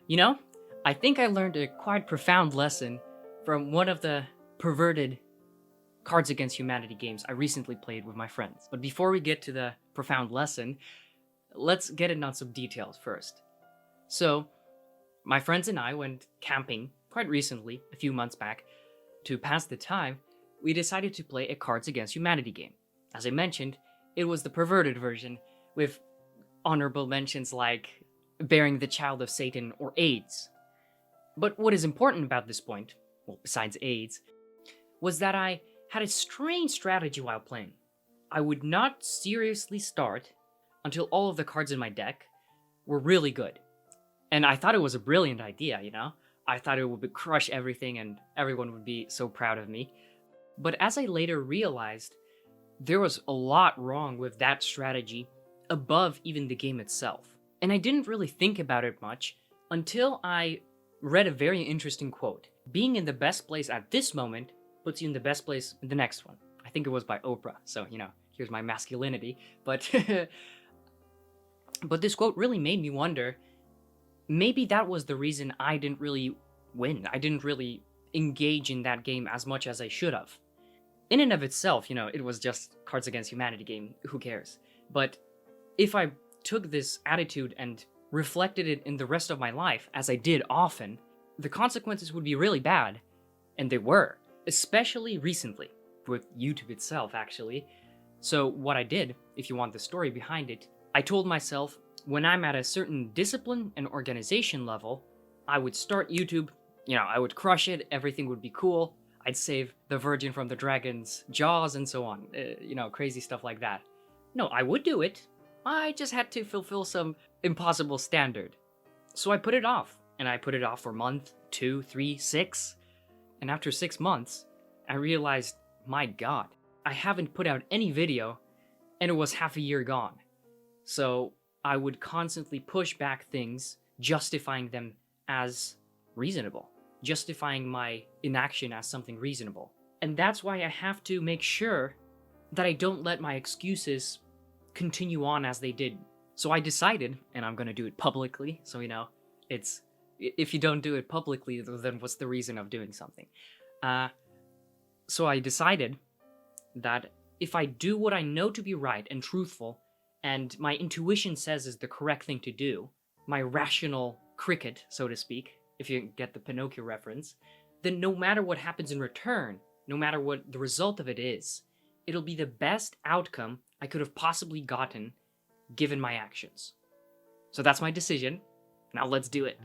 You know, I think I learned a quite profound lesson from one of the perverted Cards Against Humanity games I recently played with my friends. But before we get to the profound lesson, let's get in on some details first. So, my friends and I went camping quite recently, a few months back. To pass the time, we decided to play a Cards Against Humanity game. As I mentioned, it was the perverted version, with honorable mentions like bearing the child of Satan or AIDS. But what is important about this point, well, besides AIDS, was that I had a strange strategy while playing. I would not seriously start until all of the cards in my deck were really good. And I thought it was a brilliant idea, you know? I thought it would crush everything and everyone would be so proud of me. But as I later realized, there was a lot wrong with that strategy above even the game itself. And I didn't really think about it much until I read a very interesting quote. Being in the best place at this moment puts you in the best place in the next one. I think it was by Oprah, so, here's my masculinity. But, but this quote really made me wonder, maybe that was the reason I didn't really win. I didn't really engage in that game as much as I should have. In and of itself, it was just Cards Against Humanity game, who cares? But if I took this attitude and reflected it in the rest of my life, as I did often, the consequences would be really bad. And they were, especially recently, with YouTube itself, actually. So what I did, if you want the story behind it, I told myself, when I'm at a certain discipline and organization level, I would start YouTube, I would crush it, everything would be cool, I'd save the virgin from the dragon's jaws and so on, crazy stuff like that. No, I would do it. I just had to fulfill some impossible standard. So I put it off, and I put it off for a month, 2, 3, 6. And after 6 months, I realized, my god, I haven't put out any video, and it was half a year gone. So I would constantly push back things, justifying them as reasonable, justifying my inaction as something reasonable. And that's why I have to make sure that I don't let my excuses continue on as they did. So I decided, and I'm gonna do it publicly, so it's, if you don't do it publicly, then what's the reason of doing something? So I decided that if I do what I know to be right and truthful, and my intuition says is the correct thing to do, my rational cricket, so to speak, if you get the Pinocchio reference, then no matter what happens in return, no matter what the result of it is, it'll be the best outcome I could have possibly gotten given my actions. So that's my decision. Now let's do it.